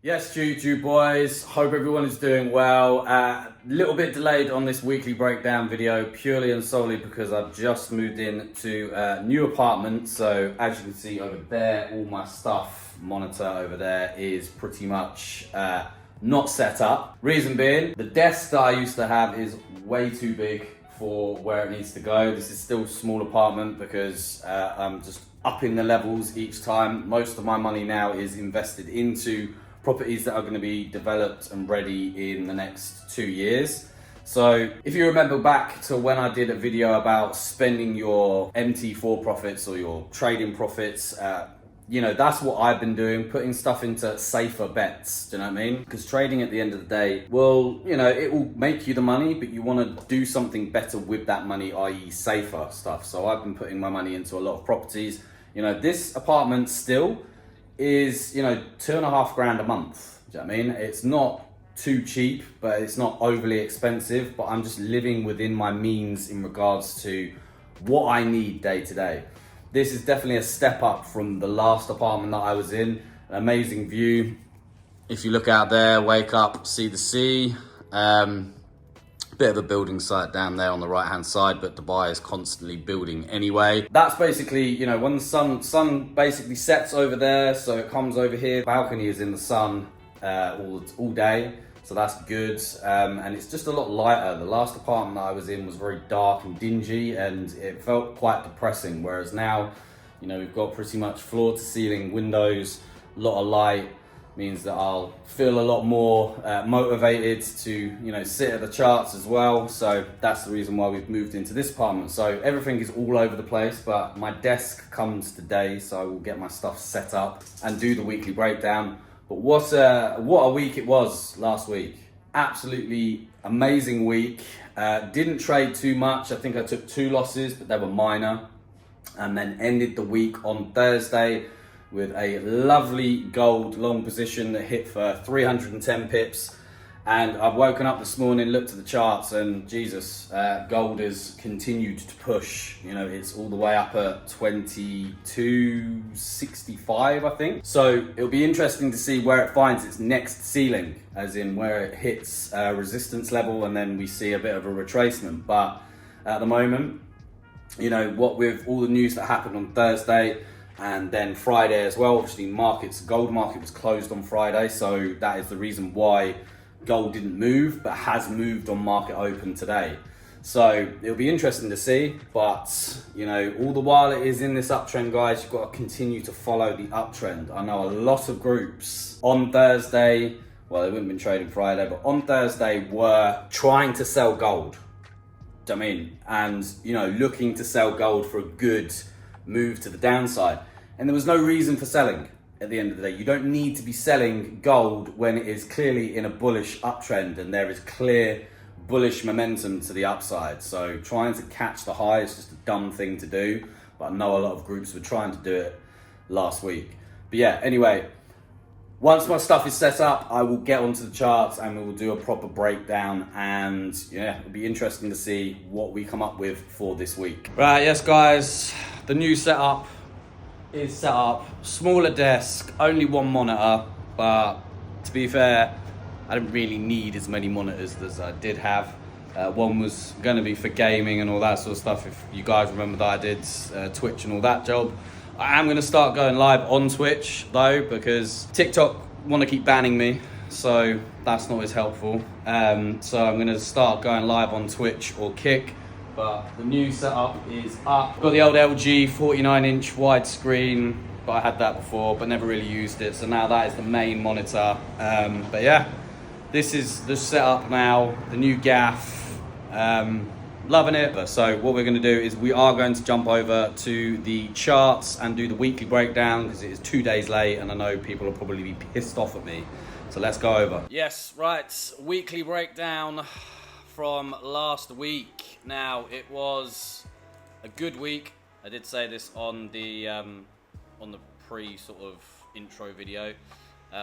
Yes, Juju boys, hope everyone is doing well. A little bit delayed on this weekly breakdown video, purely and solely because I've just moved in to a new apartment. So as you can see over there, all my stuff, monitor over there is pretty much not set up. Reason being, the desk that I used to have is way too big for where it needs to go. This is still a small apartment because I'm just upping the levels each time. Most of my money now is invested into properties that are going to be developed and ready in the next 2 years. So if you remember back to when I did a video about spending your MT4 profits or your trading profits, that's what I've been doing, putting stuff into safer bets, do you know what I mean? Because trading at the end of the day, well, it will make you the money, but you want to do something better with that money, i.e. safer stuff. So I've been putting my money into a lot of properties. This apartment still is, $2,500 a month. Do you know what I mean? It's not too cheap, but it's not overly expensive, but I'm just living within my means in regards to what I need day to day. This is definitely a step up from the last apartment that I was in. An amazing view. If you look out there, wake up, see the sea. Bit of a building site down there on the right hand side, but Dubai is constantly building anyway. That's basically, when the sun basically sets over there, so it comes over here. The balcony is in the sun all day, so that's good. And it's just a lot lighter. The last apartment that I was in was very dark and dingy, and it felt quite depressing. Whereas now, we've got pretty much floor to ceiling windows, a lot of light. Means that I'll feel a lot more motivated to, sit at the charts as well. So that's the reason why we've moved into this apartment. So everything is all over the place, but my desk comes today, so I will get my stuff set up and do the weekly breakdown. But what a week it was last week. Absolutely amazing week. Didn't trade too much. I think I took 2 losses, but they were minor. And then ended the week on Thursday with a lovely gold long position that hit for 310 pips. And I've woken up this morning, looked at the charts, and Jesus, gold has continued to push. It's all the way up at 2265, I think. So it'll be interesting to see where it finds its next ceiling, as in where it hits resistance level, and then we see a bit of a retracement. But at the moment, what with all the news that happened on Thursday, and then Friday as well, obviously gold market was closed on Friday, so that is the reason why gold didn't move, but has moved on market open today. So it'll be interesting to see, but all the while it is in this uptrend, guys, you've got to continue to follow the uptrend. I know a lot of groups on Thursday, well, they wouldn't have been trading Friday, but on Thursday were trying to sell gold. And looking to sell gold for a good move to the downside, and there was no reason for selling. At the end of the day, you don't need to be selling gold when it is clearly in a bullish uptrend and there is clear bullish momentum to the upside. So trying to catch the high is just a dumb thing to do, but I know a lot of groups were trying to do it last week. But yeah, anyway, once my stuff is set up, I will get onto the charts and we will do a proper breakdown, and it'll be interesting to see what we come up with for this week. Right, yes guys, the new setup is set up. Smaller desk, only 1 monitor, but to be fair, I didn't really need as many monitors as I did have. One was going to be for gaming and all that sort of stuff. If you guys remember that I did Twitch and all that job. I am going to start going live on Twitch though, because TikTok want to keep banning me, so that's not as helpful. So I'm going to start going live on Twitch or Kick. But the new setup is up. Got the old LG 49-inch widescreen, but I had that before, but never really used it. So now that is the main monitor. But yeah, this is the setup now, the new gaff. Loving it. So what we're going to do is we are going to jump over to the charts and do the weekly breakdown, because it is 2 days late and I know people will probably be pissed off at me. So let's go over. Yes, right. Weekly breakdown from last week. Now, it was a good week. I did say this on the pre sort of intro video.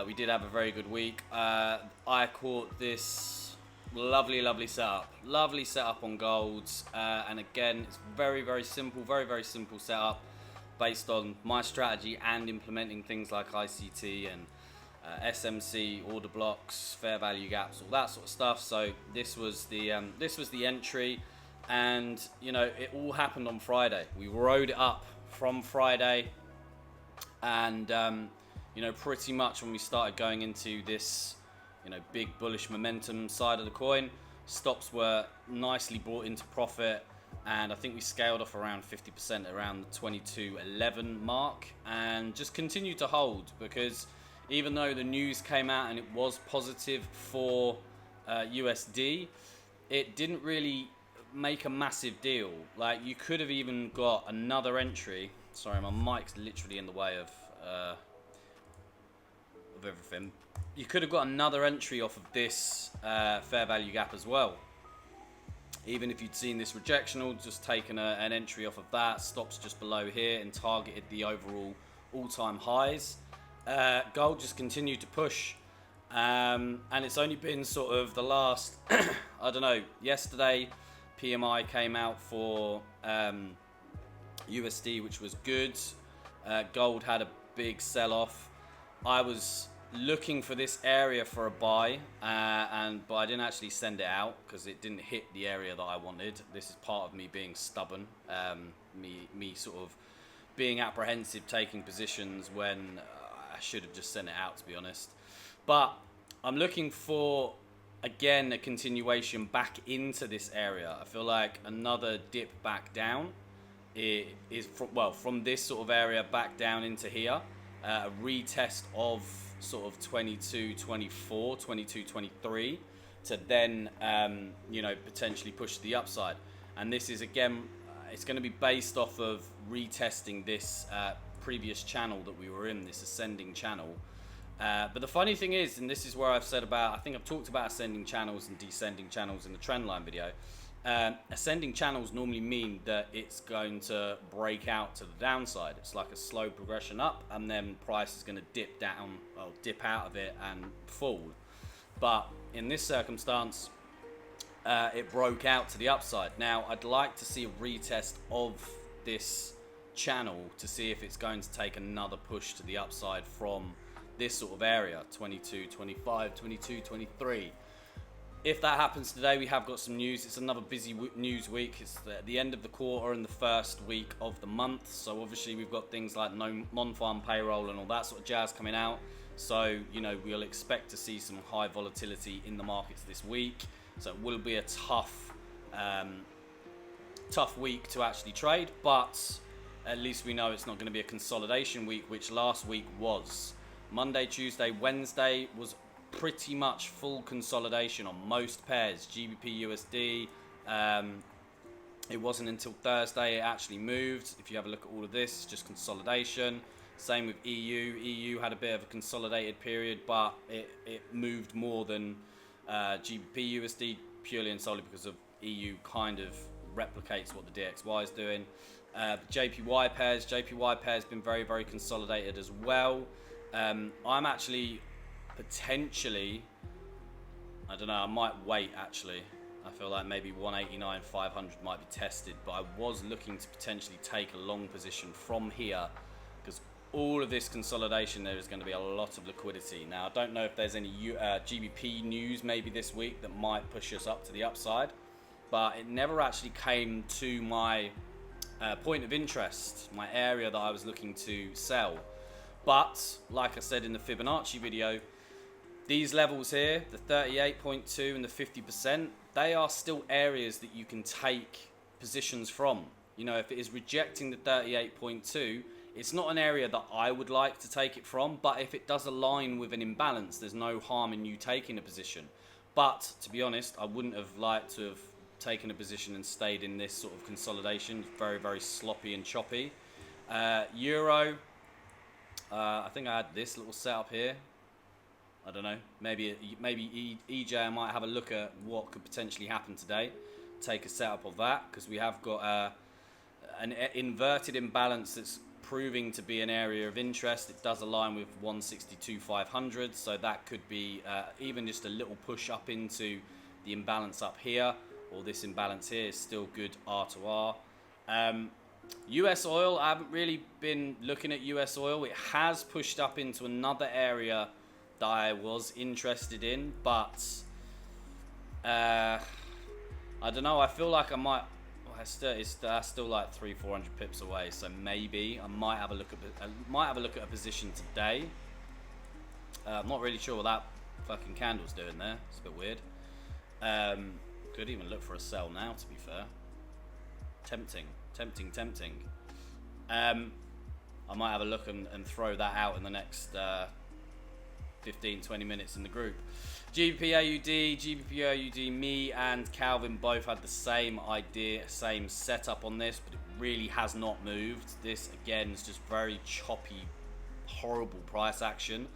We did have a very good week. I caught this lovely setup on golds, and again, it's very simple setup based on my strategy and implementing things like ICT and SMC order blocks, fair value gaps, all that sort of stuff. So this was the entry, and you know, it all happened on Friday. We rode it up from Friday, and you know, pretty much when we started going into this, you know, big bullish momentum side of the coin, stops were nicely brought into profit, and I think we scaled off around 50% around the 22.11 mark, and just continued to hold, because even though the news came out and it was positive for USD, it didn't really make a massive deal. Like, you could have even got another entry. Sorry, my mic's literally in the way of everything. You could have got another entry off of this fair value gap as well. Even if you'd seen this rejectional, just taken an entry off of that, stops just below here and targeted the overall all-time highs. Gold just continued to push, and it's only been sort of the last, I don't know, yesterday PMI came out for USD, which was good. Gold had a big sell-off. I was looking for this area for a buy, but I didn't actually send it out because it didn't hit the area that I wanted. This is part of me being stubborn, me sort of being apprehensive, taking positions when I should have just sent it out, to be honest. But I'm looking for, again, a continuation back into this area. I feel like another dip back down is from this sort of area back down into here, a retest of sort of 22.24, 22.23 to then you know, potentially push the upside. And this is, again, it's going to be based off of retesting this previous channel that we were in, this ascending channel. But the funny thing is, and this is where I've said about, I think I've talked about ascending channels and descending channels in the trendline video. Ascending channels normally mean that it's going to break out to the downside. It's like a slow progression up, and then price is going to dip down, or dip out of it and fall. But in this circumstance, it broke out to the upside. Now, I'd like to see a retest of this channel to see if it's going to take another push to the upside from this sort of area, 22, 25, 22, 23. If that happens today, we have got some news. It's another busy news week. It's the end of the quarter and the first week of the month. So obviously we've got things like non-farm payroll and all that sort of jazz coming out. So, you know, we'll expect to see some high volatility in the markets this week. So it will be a tough week to actually trade. But at least we know it's not going to be a consolidation week, which last week was. Monday, Tuesday, Wednesday was pretty much full consolidation on most pairs. GBP USD, it wasn't until Thursday it actually moved. If you have a look at all of this, it's just consolidation. Same with EU had a bit of a consolidated period, but it moved more than GBP USD, purely and solely because of EU kind of replicates what the DXY is doing. JPY pairs been very, very consolidated as well. I'm actually potentially, I don't know, I might wait actually. I feel like maybe 189, 500 might be tested, but I was looking to potentially take a long position from here because all of this consolidation, there is going to be a lot of liquidity. Now, I don't know if there's any GBP news maybe this week that might push us up to the upside, but it never actually came to my point of interest, my area that I was looking to sell. But, like I said in the Fibonacci video, these levels here, the 38.2 and the 50%, they are still areas that you can take positions from. You know, if it is rejecting the 38.2, it's not an area that I would like to take it from, but if it does align with an imbalance, there's no harm in you taking a position. But, to be honest, I wouldn't have liked to have taken a position and stayed in this sort of consolidation. Very, very sloppy and choppy. Euro, I think I had this little setup here. I don't know, maybe EJ, I might have a look at what could potentially happen today. Take a setup of that, because we have got an inverted imbalance that's proving to be an area of interest. It does align with 162.500, so that could be even just a little push up into the imbalance up here, or this imbalance here is still good R to R. US oil, I haven't really been looking at US oil. It has pushed up into another area that I was interested in, but I don't know. I feel like I might. Well, it's still like 300-400 pips away, so maybe I might have a look at a position today. I'm not really sure what that fucking candle's doing there. It's a bit weird. Could even look for a sell now, to be fair. Tempting. I might have a look and throw that out in the next 15-20 minutes in the group. GBP-AUD, me and Calvin both had the same idea, same setup on this, but it really has not moved. This, again, is just very choppy, horrible price action.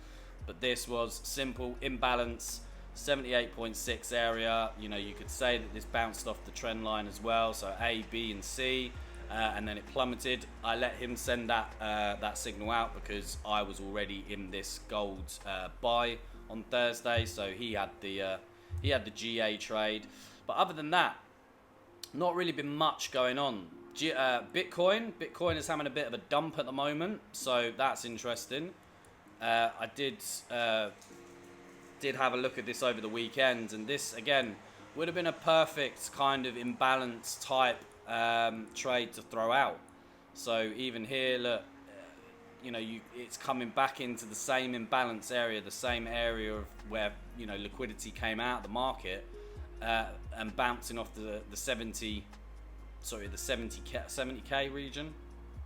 But this was simple, imbalance, 78.6 area. You know, you could say that this bounced off the trend line as well. So A, B, and C. And then it plummeted. I let him send that signal out because I was already in this gold buy on Thursday, so he had the GA trade. But other than that, not really been much going on. Bitcoin is having a bit of a dump at the moment, so that's interesting. I did have a look at this over the weekend, and this again would have been a perfect kind of imbalance type trade to throw out. So even here, look, you know, it's coming back into the same imbalance area, the same area of where, you know, liquidity came out of the market, and bouncing off the 70k region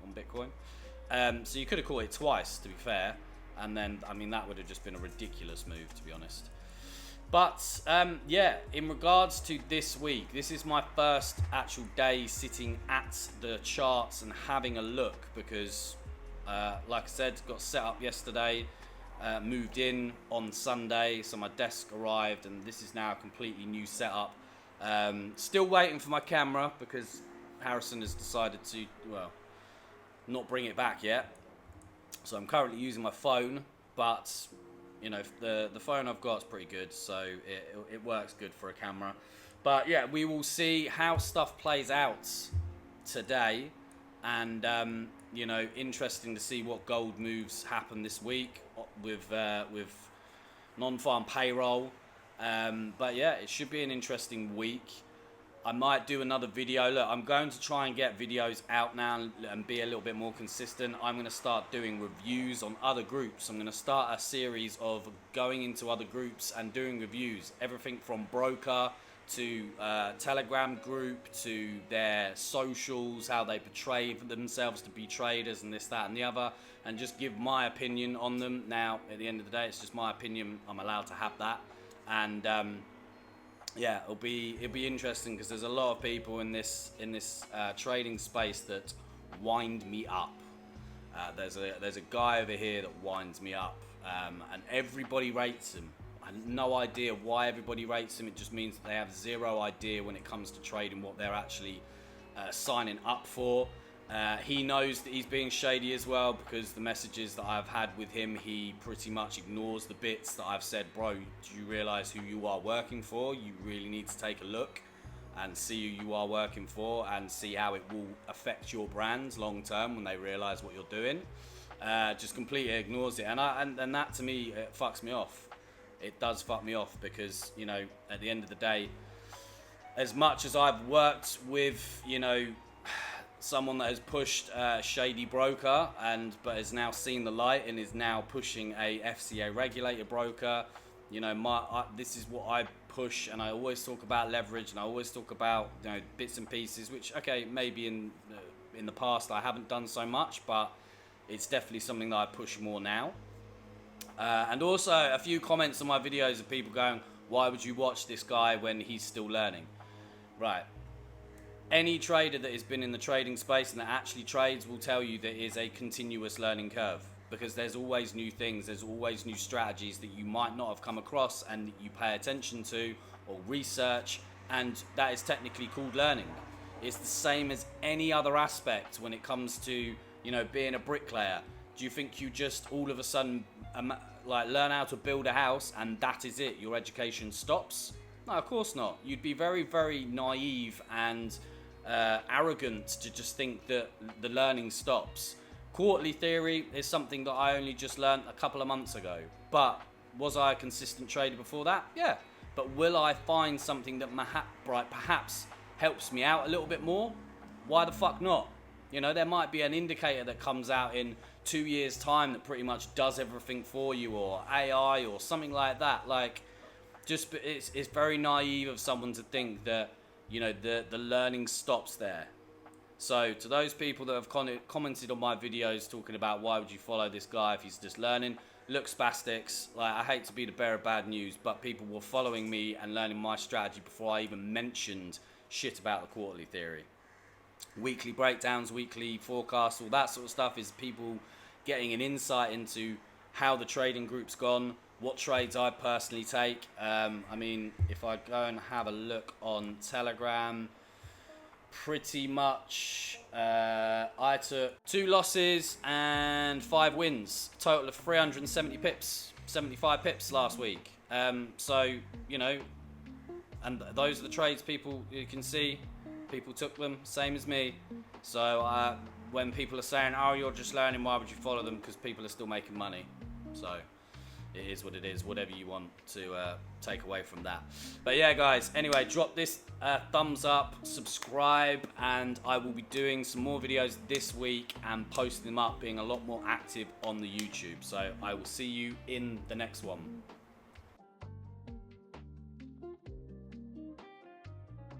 on Bitcoin. So you could have caught it twice, to be fair, and then I mean that would have just been a ridiculous move, to be honest. But yeah, in regards to this week, this is my first actual day sitting at the charts and having a look because, like I said, got set up yesterday, moved in on Sunday, so my desk arrived, and this is now a completely new setup. Still waiting for my camera because Harrison has decided to, well, not bring it back yet. So I'm currently using my phone, but you know, the phone I've got is pretty good, so it works good for a camera. But yeah, we will see how stuff plays out today, and you know, interesting to see what gold moves happen this week with non-farm payroll. But yeah, it should be an interesting week. I might do another video. Look, I'm going to try and get videos out now and be a little bit more consistent. I'm going to start doing reviews on other groups. I'm going to start a series of going into other groups and doing reviews. Everything from broker to Telegram group to their socials, how they portray themselves to be traders and this, that and the other, and just give my opinion on them. Now, at the end of the day, it's just my opinion. I'm allowed to have that. And yeah, it'll be interesting because there's a lot of people in this trading space that wind me up. There's a guy over here that winds me up, and everybody rates him. I have no idea why everybody rates him. It just means that they have zero idea when it comes to trading what they're actually signing up for. He knows that he's being shady as well because the messages that I've had with him, he pretty much ignores the bits that I've said. Bro, do you realize who you are working for? You really need to take a look and see who you are working for and see how it will affect your brands long term when they realize what you're doing. Just completely ignores it, and that to me, it fucks me off. It does fuck me off because, you know, at the end of the day, as much as I've worked with, you know, someone that has pushed a shady broker but has now seen the light and is now pushing a FCA regulated broker, you know, this is what I push, and I always talk about leverage, and I always talk about, you know, bits and pieces, which, okay, maybe in the past I haven't done so much, but it's definitely something that I push more now. And also a few comments on my videos of people going, why would you watch this guy when he's still learning? Right. Any trader that has been in the trading space and that actually trades will tell you there is a continuous learning curve, because there's always new things, there's always new strategies that you might not have come across and that you pay attention to or research, and that is technically called learning. It's the same as any other aspect when it comes to, you know, being a bricklayer. Do you think you just all of a sudden like learn how to build a house and that is it, your education stops? No, of course not. You'd be very, very naive and arrogant to just think that the learning stops. Quarterly theory is something that I only just learned a couple of months ago, but Was I a consistent trader before that? Yeah. But will I find something that perhaps helps me out a little bit more? Why the fuck not? You know, there might be an indicator that comes out in 2 years' time that pretty much does everything for you, or AI or something like that. Like, just it's very naive of someone to think that, you know, the learning stops there. So to those people that have commented on my videos talking about why would you follow this guy if he's just learning, look, spastics, like, I hate to be the bearer of bad news, but people were following me and learning my strategy before I even mentioned shit about the quarterly theory. Weekly breakdowns, weekly forecasts, all that sort of stuff is people getting an insight into how the trading group's gone, what trades I personally take. I mean, if I go and have a look on Telegram, pretty much I took 2 losses and 5 wins, total of 370 pips, 75 pips last week. So, you know, and those are the trades people, you can see, people took them, same as me. So when people are saying, oh, you're just learning, why would you follow them? Because people are still making money. So it is what it is, whatever you want to take away from that. But yeah, guys, anyway, drop this thumbs up, subscribe, and I will be doing some more videos this week and posting them up, being a lot more active on the YouTube. So I will see you in the next one.